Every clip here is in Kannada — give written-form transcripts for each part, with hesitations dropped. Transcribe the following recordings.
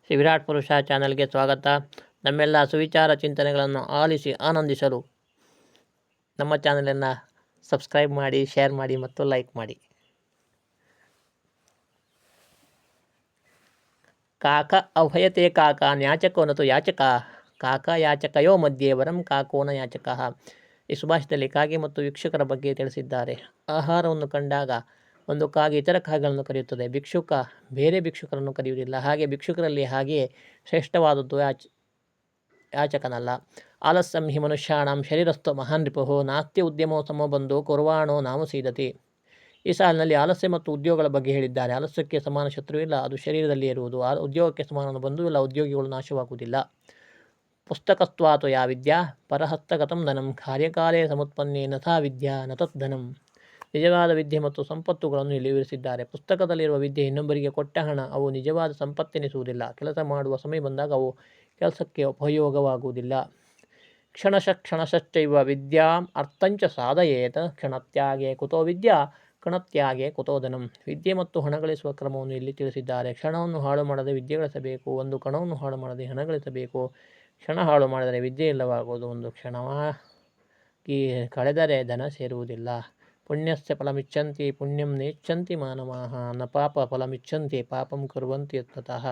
ಶ್ರೀ ವಿರಾಟ್ ಪುರುಷ ಚಾನಲ್ಗೆ ಸ್ವಾಗತ. ನಮ್ಮೆಲ್ಲ ಸುವಿಚಾರ ಚಿಂತನೆಗಳನ್ನು ಆಲಿಸಿ ಆನಂದಿಸಲು ನಮ್ಮ ಚಾನಲನ್ನು ಸಬ್ಸ್ಕ್ರೈಬ್ ಮಾಡಿ, ಶೇರ್ ಮಾಡಿ ಮತ್ತು ಲೈಕ್ ಮಾಡಿ. ಕಾಕ ಅಭಯತೆ ಕಾಕ ನ್ಯಾಚಕೋನತು ಯಾಚಕ ಕಾಕ ಯಾಚಕಯೋ ಮಧ್ಯೆ ವರಂ ಕಾಕೋನ ಯಾಚಕ. ಈ ಸುಭಾಷಿತದಲ್ಲಿ ಕಾಗೆ ಮತ್ತು ಭಿಕ್ಷುಕರ ಬಗ್ಗೆ ತಿಳಿಸಿದ್ದಾರೆ. ಆಹಾರವನ್ನು ಕಂಡಾಗ ಒಂದು ಕಾಗೆ ಇತರ ಕಾಗೆಗಳನ್ನು ಕರೆಯುತ್ತದೆ. ಭಿಕ್ಷುಕ ಬೇರೆ ಭಿಕ್ಷುಕರನ್ನು ಕರೆಯುವುದಿಲ್ಲ. ಹಾಗೆ ಭಿಕ್ಷುಕರಲ್ಲಿ ಹಾಗೆಯೇ ಶ್ರೇಷ್ಠವಾದದ್ದು ಯಾಚಕನಲ್ಲ. ಆಲಸ್ಯಂ ಹಿ ಮನುಷ್ಯಾಣಂ ಶರೀರಸ್ಥ ಮಹಾನ್ ರಿಪುಃ ನಾಸ್ತಿ ಉದ್ಯಮೋ ಸಮಬಂಧೋ ಕುರ್ವಾಣೋ ನಾಮ ಸೀದತಿ. ಈ ಸಾಲಿನಲ್ಲಿ ಆಲಸ್ಯ ಮತ್ತು ಉದ್ಯೋಗಗಳ ಬಗ್ಗೆ ಹೇಳಿದ್ದಾರೆ. ಆಲಸ್ಯಕ್ಕೆ ಸಮಾನ ಶತ್ರುವಿಲ್ಲ, ಅದು ಶರೀರದಲ್ಲಿ ಇರುವುದು. ಉದ್ಯೋಗಕ್ಕೆ ಸಮಾನ ಬಂಧುವಿಲ್ಲ, ಉದ್ಯೋಗಿಗಳು ನಾಶವಾಗುವುದಿಲ್ಲ. ಪುಸ್ತಕಸ್ತ್ವಾತು ಯಾ ವಿದ್ಯಾ ಪರಹಸ್ತಗತಂ ಧನಂ ಕಾರ್ಯಕಾಲೇ ಸಮುತ್ಪನ್ನೇನ ಸಾ ವಿದ್ಯಾ ನ ತತ್ ಧನಂ. ನಿಜವಾದ ವಿದ್ಯೆ ಮತ್ತು ಸಂಪತ್ತುಗಳನ್ನು ಇಲ್ಲಿ ವಿವರಿಸಿದ್ದಾರೆ. ಪುಸ್ತಕದಲ್ಲಿರುವ ವಿದ್ಯೆ ಇನ್ನೊಬ್ಬರಿಗೆ ಕೊಟ್ಟ ಹಣ, ಅವು ನಿಜವಾದ ಸಂಪತ್ತೆನಿಸುವುದಿಲ್ಲ. ಕೆಲಸ ಮಾಡುವ ಸಮಯ ಬಂದಾಗ ಅವು ಕೆಲಸಕ್ಕೆ ಉಪಯೋಗವಾಗುವುದಿಲ್ಲ. ಕ್ಷಣಶಶ್ಚೈವ ವಿದ್ಯಾಂ ಅರ್ಥಂಚ ಸಾಧಯೇತ್ ಕ್ಷಣತ್ಯಾಗೆ ಕುತೋ ವಿದ್ಯಾ ಕಣತ್ಯಾಗೆ ಕುತೋ ಧನಂ. ವಿದ್ಯೆ ಮತ್ತು ಹಣ ಗಳಿಸುವ ಕ್ರಮವನ್ನು ಇಲ್ಲಿ ತಿಳಿಸಿದ್ದಾರೆ. ಕ್ಷಣವನ್ನು ಹಾಳು ಮಾಡದೆ ವಿದ್ಯೆ ಗಳಿಸಬೇಕು, ಒಂದು ಕಣವನ್ನು ಹಾಳು ಮಾಡದೆ ಹಣ ಗಳಿಸಬೇಕು. ಕ್ಷಣ ಹಾಳು ಮಾಡಿದರೆ ವಿದ್ಯೆ ಇಲ್ಲವಾಗುವುದು, ಒಂದು ಕ್ಷಣವಾಗಿ ಕಳೆದರೆ ಧನ ಸೇರುವುದಿಲ್ಲ. ಪುಣ್ಯಸ್ಯ ಫಲಮಿಚ್ಛಂತಿ ಪುಣ್ಯಂ ನೇಚ್ಛಂತಿ ಮಾನವಾಃ ನ ಪಾಪ ಫಲಮಿಚ್ಛಂತಿ ಪಾಪಂ ಕುರ್ವಂತಿ ಯತ್ನತಃ.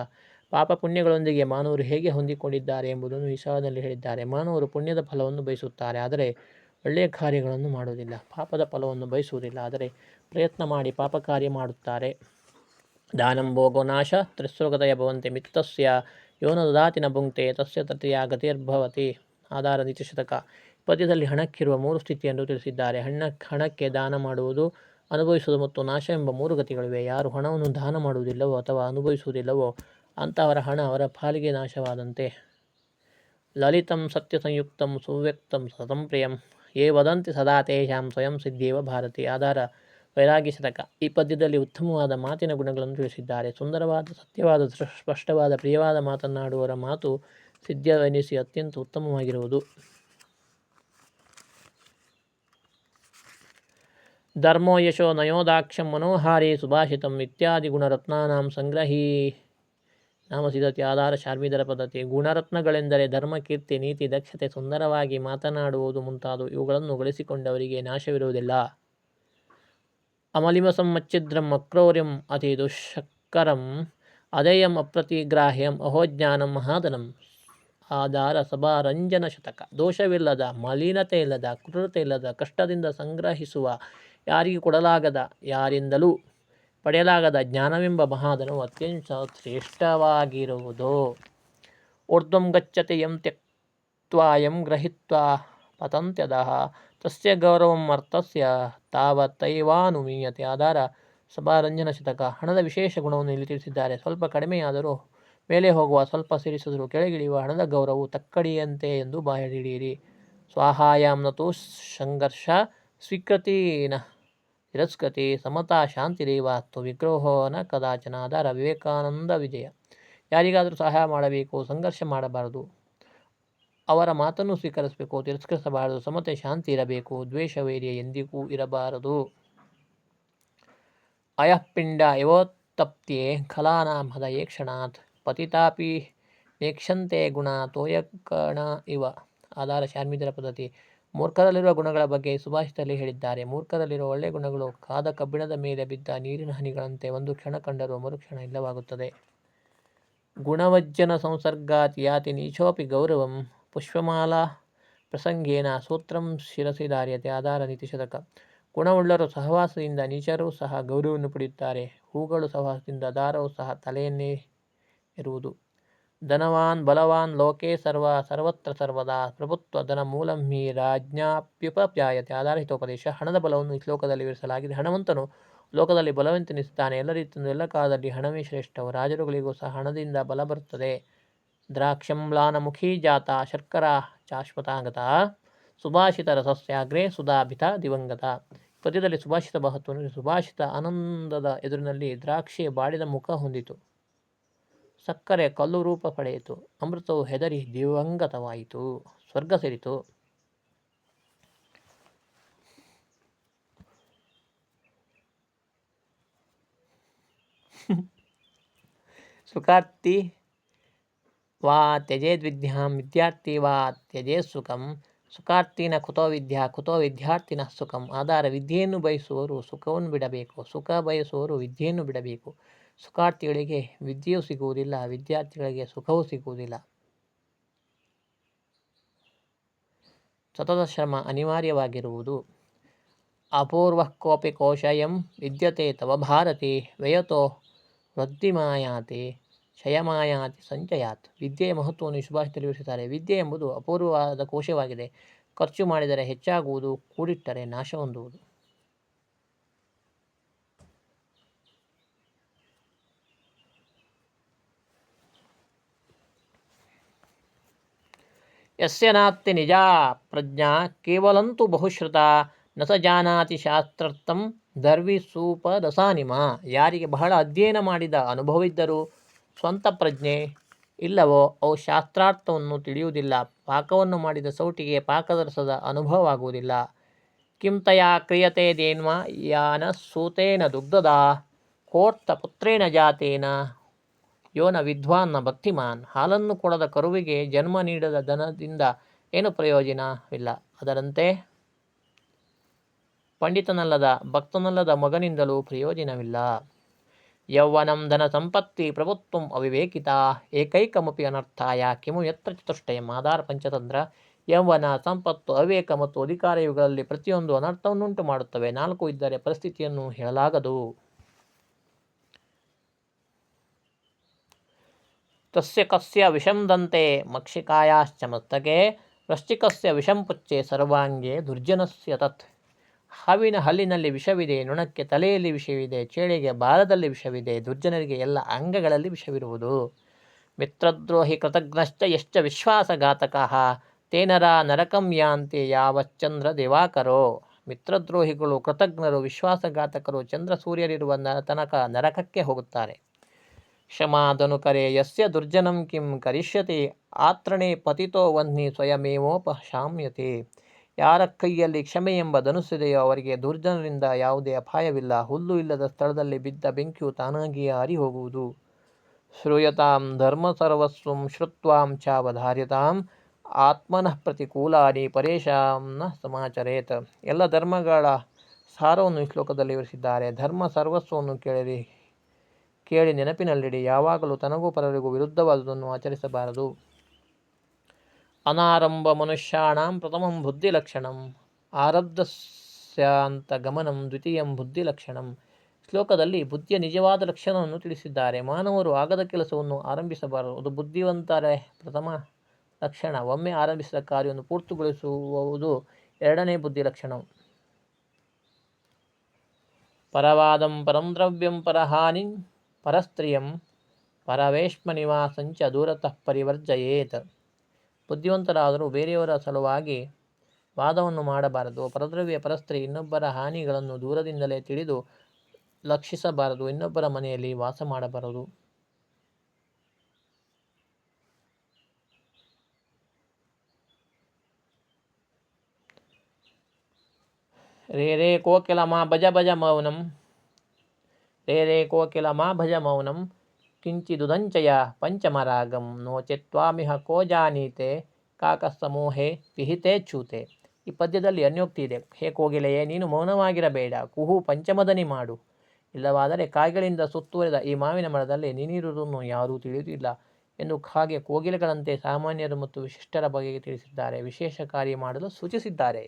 ಪಾಪ ಪುಣ್ಯಗಳೊಂದಿಗೆ ಮಾನವರು ಹೇಗೆ ಹೊಂದಿಕೊಂಡಿದ್ದಾರೆ ಎಂಬುದನ್ನು ಈ ಸಾಲಿನಲ್ಲಿ ಹೇಳಿದ್ದಾರೆ. ಮಾನವರು ಪುಣ್ಯದ ಫಲವನ್ನು ಬಯಸುತ್ತಾರೆ, ಆದರೆ ಒಳ್ಳೆಯ ಕಾರ್ಯಗಳನ್ನು ಮಾಡುವುದಿಲ್ಲ. ಪಾಪದ ಫಲವನ್ನು ಬಯಸುವುದಿಲ್ಲ, ಆದರೆ ಪ್ರಯತ್ನ ಮಾಡಿ ಪಾಪ ಕಾರ್ಯ ಮಾಡುತ್ತಾರೆ. ದಾನಂ ಭೋಗೋ ನಾಶ ತ್ರಿಸ್ವರ್ಗದಯ ಭವಂತಿ ಮಿತ್ತಸ್ಯ ಯೋನ ದದಾತಿ ನ ಭುಂಕ್ತೆ ತಸ್ಯ ತೃತೀಯ ಗತಿರ್ಭವತಿ. ಆಧಾರ ನೀತಿಶತಕ. ಪದ್ಯದಲ್ಲಿ ಹಣಕ್ಕಿರುವ 3 ಸ್ಥಿತಿಯನ್ನು ತಿಳಿಸಿದ್ದಾರೆ. ಹಣಕ್ಕೆ ದಾನ ಮಾಡುವುದು, ಅನುಭವಿಸುವುದು ಮತ್ತು ನಾಶ ಎಂಬ 3 ಗತಿಗಳಿವೆ. ಯಾರು ಹಣವನ್ನು ದಾನ ಮಾಡುವುದಿಲ್ಲವೋ ಅಥವಾ ಅನುಭವಿಸುವುದಿಲ್ಲವೋ ಅಂತಹವರ ಹಣ ಅವರ ಪಾಲಿಗೆ ನಾಶವಾದಂತೆ. ಲಲಿತಂ ಸತ್ಯ ಸಂಯುಕ್ತಂ ಸುವ್ಯಕ್ತಂ ಸತಂ ಪ್ರಿಯಂ ಯೇ ವದಂತಿ ಸದಾ ತೇಷಾಂ ಸ್ವಯಂ ಸಿದ್ಧೇವ ಭಾರತಿ. ಆಧಾರ ವೈರಾಗ್ಯ ಶತಕ. ಈ ಪದ್ಯದಲ್ಲಿ ಉತ್ತಮವಾದ ಮಾತಿನ ಗುಣಗಳನ್ನು ತಿಳಿಸಿದ್ದಾರೆ. ಸುಂದರವಾದ, ಸತ್ಯವಾದ, ಸ್ಪಷ್ಟವಾದ, ಪ್ರಿಯವಾದ ಮಾತನ್ನಾಡುವವರ ಮಾತು ಸಿದ್ಧವೆನಿಸಿ ಅತ್ಯಂತ ಉತ್ತಮವಾಗಿರುವುದು. ಧರ್ಮೋ ಯಶೋ ನಯೋದಾಕ್ಷಂ ಮನೋಹಾರಿ ಸುಭಾಷಿತಂ ಇತ್ಯಾದಿ ಗುಣರತ್ನಾನಾಂ ಸಂಗ್ರಹೀ ನಾಮ ಸಿದ್ಧತೆ. ಆಧಾರ ಶಾರ್ಮೀಧರ ಪದ್ಧತಿ. ಗುಣರತ್ನಗಳೆಂದರೆ ಧರ್ಮ, ಕೀರ್ತಿ, ನೀತಿ, ದಕ್ಷತೆ, ಸುಂದರವಾಗಿ ಮಾತನಾಡುವುದು ಮುಂತಾದವು. ಇವುಗಳನ್ನು ಗಳಿಸಿಕೊಂಡವರಿಗೆ ನಾಶವಿರುವುದಿಲ್ಲ. ಅಮಲಿಮಸಂ ಮಚ್ಛಿದ್ರಂ ಅಕ್ರೌರ್ಯಂ ಅತಿ ದುಷ್ಕರಂ ಅಧೇಯಂ ಅಪ್ರತಿಗ್ರಾಹ್ಯಂ ಅಹೋಜ್ಞಾನಂ ಮಹಾಧನಂ. ಆಧಾರ ಸಭಾರಂಜನ ಶತಕ. ದೋಷವಿಲ್ಲದ, ಮಲಿನತೆ ಇಲ್ಲದ, ಕ್ರೂರತೆ ಇಲ್ಲದ, ಕಷ್ಟದಿಂದ ಸಂಗ್ರಹಿಸುವ, ಯಾರಿಗೂ ಕೊಡಲಾಗದ, ಯಾರಿಂದಲೂ ಪಡೆಯಲಾಗದ ಜ್ಞಾನವೆಂಬ ಮಹಾಧನವು ಅತ್ಯಂತ ಶ್ರೇಷ್ಠವಾಗಿರುವುದು. ಊರ್ಧ್ವಂ ಗಚ್ಚತೆ ಯಂ ತ್ಯಕ್ತ್ವಾ ಯಂ ಗೃಹೀತ್ವಾ ಪತಂತ್ಯಧಃ ತಸ್ಯ ಗೌರವಂ ಅರ್ಥಸ್ಯ ತಾವತ್ತೈವಾನುಮೀಯತೆ. ಆಧಾರ ಸಭಾರಂಜನ ಶತಕ. ಹಣದ ವಿಶೇಷ ಗುಣವನ್ನು ಇಲ್ಲಿ ತಿಳಿಸಿದ್ದಾರೆ. ಸ್ವಲ್ಪ ಕಡಿಮೆಯಾದರೂ ಮೇಲೆ ಹೋಗುವ, ಸ್ವಲ್ಪ ಸೇರಿಸಿದರೂ ಕೆಳಗಿಳಿಯುವ ಹಣದ ಗೌರವವು ತಕ್ಕಡಿಯಂತೆ ಎಂದು ಹಿಡಿಯಿರಿ. ಸ್ವಾಹಾಯಾಂ ನತು ಸಂಘರ್ಷ ಸ್ವೀಕೃತಿ ನ ತಿರಸ್ಕೃತಿ ಸಮತಾ ಶಾಂತಿರೇವ ತ್ವ ವಿಗ್ರಹೋ ನ ಕದಾಚನ. ಆಧಾರ ವಿವೇಕಾನಂದ ವಿಜಯ. ಯಾರಿಗಾದರೂ ಸಹಾಯ ಮಾಡಬೇಕು, ಸಂಘರ್ಷ ಮಾಡಬಾರದು. ಅವರ ಮಾತನ್ನು ಸ್ವೀಕರಿಸಬೇಕು, ತಿರಸ್ಕರಿಸಬಾರದು. ಸಮತೆ, ಶಾಂತಿ ಇರಬೇಕು. ದ್ವೇಷ, ವೈರ್ಯ ಎಂದಿಗೂ ಇರಬಾರದು. ಅಯಃಪಿಂಡ ಯವೋತ್ತಪ್ತ್ಯೆ ಖಲಾನಾಂ ಹದಯೇ ಕ್ಷಣಾತ್ ಪತಿತಾಪಿ ನೇಕ್ಷಂತೆ ಗುಣ ತೋಯಕಣ ಇವ. ಆಧಾರ ಶಾರ್ಮೀಧರ ಪದ್ಧತಿ. ಮೂರ್ಖರಲ್ಲಿರುವ ಗುಣಗಳ ಬಗ್ಗೆ ಸುಭಾಷಿತದಲ್ಲಿ ಹೇಳಿದ್ದಾರೆ. ಮೂರ್ಖರಲ್ಲಿರುವ ಒಳ್ಳೆಯ ಗುಣಗಳು ಕಾದ ಕಬ್ಬಿಣದ ಮೇಲೆ ಬಿದ್ದ ನೀರಿನ ಹನಿಗಳಂತೆ. ಒಂದು ಕ್ಷಣ ಕಂಡರೂ ಮರುಕ್ಷಣ ಇಲ್ಲವಾಗುತ್ತದೆ. ಗುಣವಜ್ಜನ ಸಂಸರ್ಗಾತ್ ಯಾತಿ ನೀಚೋಪಿ ಗೌರವಂ ಪುಷ್ಪಮಾಲಾ ಪ್ರಸಂಗೇನ ಸೂತ್ರಂ ಶಿರಸಿ ಧಾರ್ಯತೆ. ಆಧಾರ ನೀತಿಶತಕ. ಗುಣವುಳ್ಳರು ಸಹವಾಸದಿಂದ ನೀಚರೂ ಸಹ ಗೌರವವನ್ನು ಪಡೆಯುತ್ತಾರೆ. ಹೂಗಳು ಸಹವಾಸದಿಂದ ದಾರವು ಸಹ ತಲೆಯನ್ನೇ ಇರುವುದು. ಧನವಾನ್ ಬಲವಾನ್ ಲೋಕೆ ಸರ್ವತ್ರ ಸರ್ವದಾ ಪ್ರಭುತ್ವ ಧನ ಮೂಲಂ ಹಿ ರಾಜ್ಞಾಪ್ಯುಪಜಾಯತೆ. ಆಧಾರ ಹಿತೋಪದೇಶ. ಹಣದ ಬಲವನ್ನು ಈ ಶ್ಲೋಕದಲ್ಲಿ ವಿವರಿಸಲಾಗಿದೆ. ಹಣವಂತನು ಲೋಕದಲ್ಲಿ ಬಲವಂತೆನಿಸುತ್ತಾನೆ. ಎಲ್ಲ ರೀತಿಯಿಂದ ಎಲ್ಲ ಕಾಲದಲ್ಲಿ ಹಣವೇ ಶ್ರೇಷ್ಠವು. ರಾಜರುಗಳಿಗೂ ಸಹ ಹಣದಿಂದ ಬಲ ಬರುತ್ತದೆ. ದ್ರಾಕ್ಷಂಮ್ಲಾನಮುಖೀ ಜಾತ ಶರ್ಕರ ಶಾಶ್ವತಾಗತ ಸುಭಾಷಿತ ರಸಸ್ಯಾಗ್ರೇ ಸುಧಾಭಿತ ದಿವಂಗತ. ಪದ್ಯದಲ್ಲಿ ಸುಭಾಷಿತ ಮಹತ್ವವನ್ನು. ಸುಭಾಷಿತ ಆನಂದದ ಎದುರಿನಲ್ಲಿ ದ್ರಾಕ್ಷಿ ಬಾಡಿದ ಮುಖ ಹೊಂದಿತು, ಸಕ್ಕರೆ ಕಲ್ಲು ರೂಪ ಪಡೆಯಿತು, ಅಮೃತವು ಹೆದರಿ ದಿವಂಗತವಾಯಿತು, ಸ್ವರ್ಗ ಸೇರಿತು. ಸುಖಾರ್ತಿ ವಾ ತ್ಯಜೇದ್ವಿದ್ಯಾಂ ವಿದ್ಯಾರ್ಥಿ ವಾ ತ್ಯಜೇತ್ ಸುಖಂ ಸುಖಾರ್ಥಿನ ಕುತೋ ವಿದ್ಯಾ ಕುತೋ ವಿದ್ಯಾರ್ಥಿನ ಸುಖಂ. ಆಧಾರ ವಿದ್ಯೆಯನ್ನು ಬಯಸುವವರು ಸುಖವನ್ನು ಬಿಡಬೇಕು, ಸುಖ ಬಯಸುವವರು ವಿದ್ಯೆಯನ್ನು ಬಿಡಬೇಕು. ಸುಖಾರ್ಥಿಗಳಿಗೆ ವಿದ್ಯೆಯೂ ಸಿಗುವುದಿಲ್ಲ, ವಿದ್ಯಾರ್ಥಿಗಳಿಗೆ ಸುಖವೂ ಸಿಗುವುದಿಲ್ಲ. ಸತತ ಶ್ರಮ ಅನಿವಾರ್ಯವಾಗಿರುವುದು. ಅಪೂರ್ವ ಕೋಪಿ ಕೋಶಯಂ ವಿದ್ಯತೆ ತವ ಭಾರತಿ ವ್ಯಯತೋ ವೃದ್ಧಿಮಾಯಾತಿ ಕ್ಷಯಮಾಯಾತಿ ಸಂಚಯಾತ್. ವಿದ್ಯೆಯ ಮಹತ್ವವನ್ನು ಸುಭಾಷಿತದಲ್ಲಿ ವಿವರಿಸುತ್ತಾರೆ. ವಿದ್ಯೆ ಎಂಬುದು ಅಪೂರ್ವವಾದ ಕೋಶವಾಗಿದೆ. ಖರ್ಚು ಮಾಡಿದರೆ ಹೆಚ್ಚಾಗುವುದು, ಕೂಡಿಟ್ಟರೆ ನಾಶ ಹೊಂದುವುದು. ಯಸ್ಯ ನಾಸ್ತಿ ನಿಜಾ ಪ್ರಜ್ಞಾ ಕೇವಲಂತು ಬಹುಶ್ರುತ ನ ಸ ಜಾನಾತಿ ಶಾಸ್ತ್ರಾರ್ಥಂ ದರ್ವಿಸೂಪದಸಾನಿಮ. ಯಾರಿಗೆ ಬಹಳ ಅಧ್ಯಯನ ಮಾಡಿದ ಅನುಭವವಿದ್ದರೂ ಸ್ವಂತ ಪ್ರಜ್ಞೆ ಇಲ್ಲವೋ ಅವು ಶಾಸ್ತ್ರಾರ್ಥವನ್ನು ತಿಳಿಯುವುದಿಲ್ಲ. ಪಾಕವನ್ನು ಮಾಡಿದ ಸೌಟಿಗೆ ಪಾಕದ ರಸದ ಅನುಭವವಾಗುವುದಿಲ್ಲ. ಕಿಂ ತಯಾ ಕ್ರಿಯತೆ ದೇನ್ವ ಯಾನ ಸೂತೇನ ದುಗ್ಧದ ಕೋರ್ತ ಪುತ್ರೇಣ ಜಾತೇನ ಯೋನ ವಿದ್ವಾನ್ನ ಭಕ್ತಿಮಾನ್. ಹಾಲನ್ನು ಕೊಡದ ಕರುವಿಗೆ ಜನ್ಮ ನೀಡದ ದನದಿಂದ ಏನು ಪ್ರಯೋಜನವಿಲ್ಲ. ಅದರಂತೆ ಪಂಡಿತನಲ್ಲದ ಭಕ್ತನಲ್ಲದ ಮಗನಿಂದಲೂ ಪ್ರಯೋಜನವಿಲ್ಲ. ಯೌವನಂ ಧನ ಸಂಪತ್ತಿ ಪ್ರಭುತ್ವಂ ಅವಿವೇಕಿತ ಏಕೈಕಮಪಿ ಅನರ್ಥಾಯ ಕಿಮು ಯತ್ರ ಚತುಷ್ಟಯಂ. ಆಧಾರ ಪಂಚತಂತ್ರ. ಯೌವನ, ಸಂಪತ್ತು, ಅವಿವೇಕ ಮತ್ತು ಅಧಿಕಾರ ಇವುಗಳಲ್ಲಿ ಪ್ರತಿಯೊಂದು ಅನರ್ಥವನ್ನುಂಟು ಮಾಡುತ್ತವೆ. 4 ಇದ್ದರೆ ಪರಿಸ್ಥಿತಿಯನ್ನು ಹೇಳಲಾಗದು. ತಸ್ಯ ಕಸ್ಯ ವಿಷಂ ದಂತೆ ಮಕ್ಷಿಕಾಯಾಶ್ಚ ಮಸ್ತಕೆ ವೃಶ್ಚಿಕಸ್ಯ ವಿಷಂ ಪುಚ್ಚೆ ಸರ್ವಾಂಗೆ ದುರ್ಜನಸ್ಯ ತತ್. ಹಾವಿನ ಹಲ್ಲಿನಲ್ಲಿ ವಿಷವಿದೆ, ನೊಣಕ್ಕೆ ತಲೆಯಲ್ಲಿ ವಿಷವಿದೆ, ಚೇಳಿಗೆ ಬಾಲದಲ್ಲಿ ವಿಷವಿದೆ, ದುರ್ಜನರಿಗೆ ಎಲ್ಲ ಅಂಗಗಳಲ್ಲಿ ವಿಷವಿರುವುದು. ಮಿತ್ರದ್ರೋಹಿ ಕೃತಜ್ಞಶ್ಚ ಯಶ್ಚ ವಿಶ್ವಾಸಘಾತಕಃ ತೇನರ ನರಕಂ ಯಾಂತಿ ಯಾವಚ್ಚಂದ್ರ ದಿವಾಕರೋ. ಮಿತ್ರದ್ರೋಹಿಗಳು, ಕೃತಜ್ಞರು, ವಿಶ್ವಾಸಘಾತಕರು ಚಂದ್ರ ಸೂರ್ಯರಿರುವ ತನಕ ನರಕಕ್ಕೆ ಹೋಗುತ್ತಾರೆ. ಕ್ಷಮಾದನುಕರೆ ಯಸ್ಯ ದುರ್ಜನಂ ಕಿಂ ಕರಿಷ್ಯತಿ ಆತ್ರಣೆ ಪತಿತೋ ವಹ್ನಿ ಸ್ವಯಮೇವೋಪಶಾಮ್ಯತೆ. ಯಾರ ಕೈಯಲ್ಲಿ ಕ್ಷಮೆ ಎಂಬ ಧನುಸ್ಸಿದೆಯೋ ಅವರಿಗೆ ದುರ್ಜನರಿಂದ ಯಾವುದೇ ಅಪಾಯವಿಲ್ಲ. ಹುಲ್ಲು ಇಲ್ಲದ ಸ್ಥಳದಲ್ಲಿ ಬಿದ್ದ ಬೆಂಕಿಯು ತಾನಾಗಿಯೇ ಆರಿ ಹೋಗುವುದು. ಶ್ರೂಯತಾಂ ಧರ್ಮ ಸರ್ವಸ್ವಂ ಶ್ರುತ್ವಾಂ ಚಾವಧಾರ್ಯತಾಂ ಆತ್ಮನಃ ಪ್ರತಿಕೂಲಾನಿ ಪರೇಶಾಂ ನ ಸಮಾಚರೇತ್. ಎಲ್ಲ ಧರ್ಮಗಳ ಸಾರವನ್ನು ಈ ಶ್ಲೋಕದಲ್ಲಿ ವಿವರಿಸಿದ್ದಾರೆ. ಧರ್ಮ ಸರ್ವಸ್ವವನ್ನು ಕೇಳಿ ನೆನಪಿನಲ್ಲಿಡಿ. ಯಾವಾಗಲೂ ತನಗೂ ಪರರಿಗೂ ವಿರುದ್ಧವಾದುದನ್ನು ಆಚರಿಸಬಾರದು. ಅನಾರಂಭ ಮನುಷ್ಯಾಣಾಂ ಪ್ರಥಮಂ ಬುದ್ಧಿಲಕ್ಷಣಂ ಆರಬ್ಧಸ್ಯಾಂತ ಗಮನಂ ದ್ವಿತೀಯಂ ಬುದ್ಧಿಲಕ್ಷಣಂ. ಶ್ಲೋಕದಲ್ಲಿ ಬುದ್ಧಿಯ ನಿಜವಾದ ಲಕ್ಷಣವನ್ನು ತಿಳಿಸಿದ್ದಾರೆ. ಮಾನವರು ಆಗದ ಕೆಲಸವನ್ನು ಆರಂಭಿಸಬಾರದು. ಅದು ಬುದ್ಧಿವಂತರ ಪ್ರಥಮ ಲಕ್ಷಣ. ಒಮ್ಮೆ ಆರಂಭಿಸಿದ ಕಾರ್ಯವನ್ನು ಪೂರ್ತಿಗೊಳಿಸುವುದು ಎರಡನೇ ಬುದ್ಧಿ ಲಕ್ಷಣ. ಪರವಾದಂ ಪರಂ ದ್ರವ್ಯಂ ಪರಹಾನಿಂ ಪರಸ್ತ್ರೀಯಂ ಪರವೇಶ್ಮ ನಿವಾಸಂಚ ದೂರತಃ ಪರಿವರ್ಜಯೇತ್. ಬುದ್ಧಿವಂತರಾದರೂ ಬೇರೆಯವರ ಸಲುವಾಗಿ ವಾದವನ್ನು ಮಾಡಬಾರದು. ಪರದ್ರವ್ಯ, ಪರಸ್ತ್ರೀ, ಇನ್ನೊಬ್ಬರ ಹಾನಿಗಳನ್ನು ದೂರದಿಂದಲೇ ತಿಳಿದು ಲಕ್ಷಿಸಬಾರದು. ಇನ್ನೊಬ್ಬರ ಮನೆಯಲ್ಲಿ ವಾಸ ಮಾಡಬಾರದು. ರೇ ರೇ ಕೋಕಿಲ ಮಾ ಭಜ ಭಜ ಮೌನಂ ರೇ ರೇ ಕೋಕಿಲ ಮಾ ಭಜ ಮೌನಂ ಕಿಂಚಿದುದಂಚಯ ಪಂಚಮರಾಗಂ ನೋಚೆತ್ವಾಮಿಹ ಕೋ ಜಾನೀತೆ ಕಾಕಸಮೂಹೆ ವಿಹಿತೆ ಚ್ಯೂತೆ. ಈ ಪದ್ಯದಲ್ಲಿ ಅನ್ಯೋಕ್ತಿ ಇದೆ. ಹೇ ಕೋಗಿಲೆಯೇ, ನೀನು ಮೌನವಾಗಿರಬೇಡ, ಕುಹು ಪಂಚಮದನಿ ಮಾಡು. ಇಲ್ಲವಾದರೆ ಕಾಯಿಗಳಿಂದ ಸುತ್ತುವರಿದ ಈ ಮಾವಿನ ಮರದಲ್ಲಿ ನೀನಿರುವುದನ್ನು ಯಾರೂ ತಿಳಿಯುವುದಿಲ್ಲ ಎಂದು ಹಾಗೆ ಕೋಗಿಲೆಗಳಂತೆ ಸಾಮಾನ್ಯರು ಮತ್ತು ವಿಶಿಷ್ಟರ ಬಗೆಗೆ ತಿಳಿಸಿದ್ದಾರೆ. ವಿಶೇಷ ಕಾರ್ಯ ಮಾಡಲು ಸೂಚಿಸಿದ್ದಾರೆ.